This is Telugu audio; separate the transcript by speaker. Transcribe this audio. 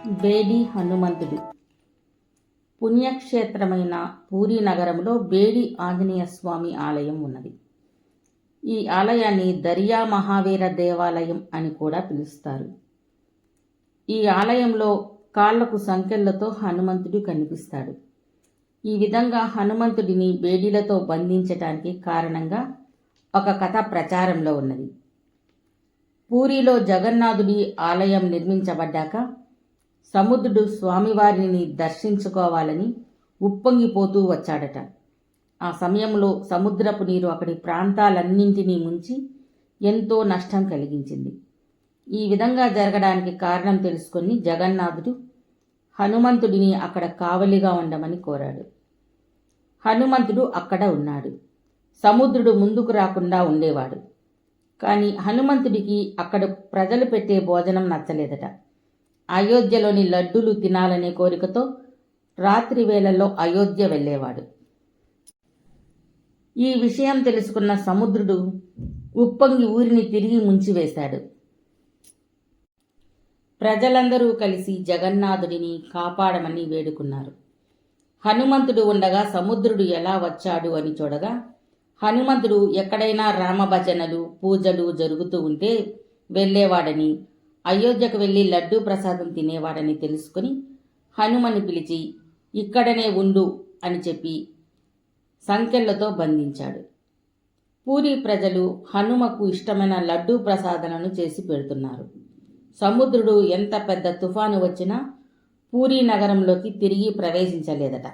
Speaker 1: బేడి హనుమంతుడు. పుణ్యక్షేత్రమైన పూరీ నగరంలో బేడి ఆంజనేయ స్వామి ఆలయం ఉన్నది. ఈ ఆలయాన్ని దర్యా మహావీర దేవాలయం అని కూడా పిలుస్తారు. ఈ ఆలయంలో కాళ్లకు సంకెళ్లతో హనుమంతుడు కనిపిస్తాడు. ఈ విధంగా హనుమంతుడిని బేడీలతో బంధించటానికి కారణంగా ఒక కథ ప్రచారంలో ఉన్నది. పూరీలో జగన్నాథుడి ఆలయం నిర్మించబడ్డాక సముద్రుడు స్వామివారిని దర్శించుకోవాలని ఉప్పొంగిపోతూ వచ్చాడట. ఆ సమయంలో సముద్రపు నీరు అక్కడి ప్రాంతాలన్నింటినీ ముంచి ఎంతో నష్టం కలిగించింది. ఈ విధంగా జరగడానికి కారణం తెలుసుకొని జగన్నాథుడు హనుమంతుడిని అక్కడ కావలిగా ఉండమని కోరాడు. హనుమంతుడు అక్కడ ఉన్నాడు. సముద్రుడు ముందుకు రాకుండా ఉండేవాడు. కానీ హనుమంతుడికి అక్కడ ప్రజలు పెట్టే భోజనం నచ్చలేదట. అయోధ్యలోని లడ్డూలు తినాలనే కోరికతో రాత్రి వేళల్లో అయోధ్య వెళ్ళేవాడు. ఈ విషయం తెలుసుకున్న సముద్రుడు ఉప్పొంగి ఊరిని తిరిగి ముంచివేశాడు. ప్రజలందరూ కలిసి జగన్నాథుడిని కాపాడమని వేడుకున్నారు. హనుమంతుడు ఉండగా సముద్రుడు ఎలా వచ్చాడు అని చూడగా హనుమంతుడు ఎక్కడైనా రామభజనలు పూజలు జరుగుతూ ఉంటే వెళ్ళేవాడని, అయోధ్యకు వెళ్ళి లడ్డూ ప్రసాదం తినేవాడని తెలుసుకుని హనుమని పిలిచి ఇక్కడనే ఉండు అని చెప్పి సంకెళ్లతో బంధించాడు. పూరీ ప్రజలు హనుమకు ఇష్టమైన లడ్డూ ప్రసాదాలను చేసి పెడుతున్నారు. సముద్రుడు ఎంత పెద్ద తుఫాను వచ్చినా పూరీ నగరంలోకి తిరిగి ప్రవేశించలేదట.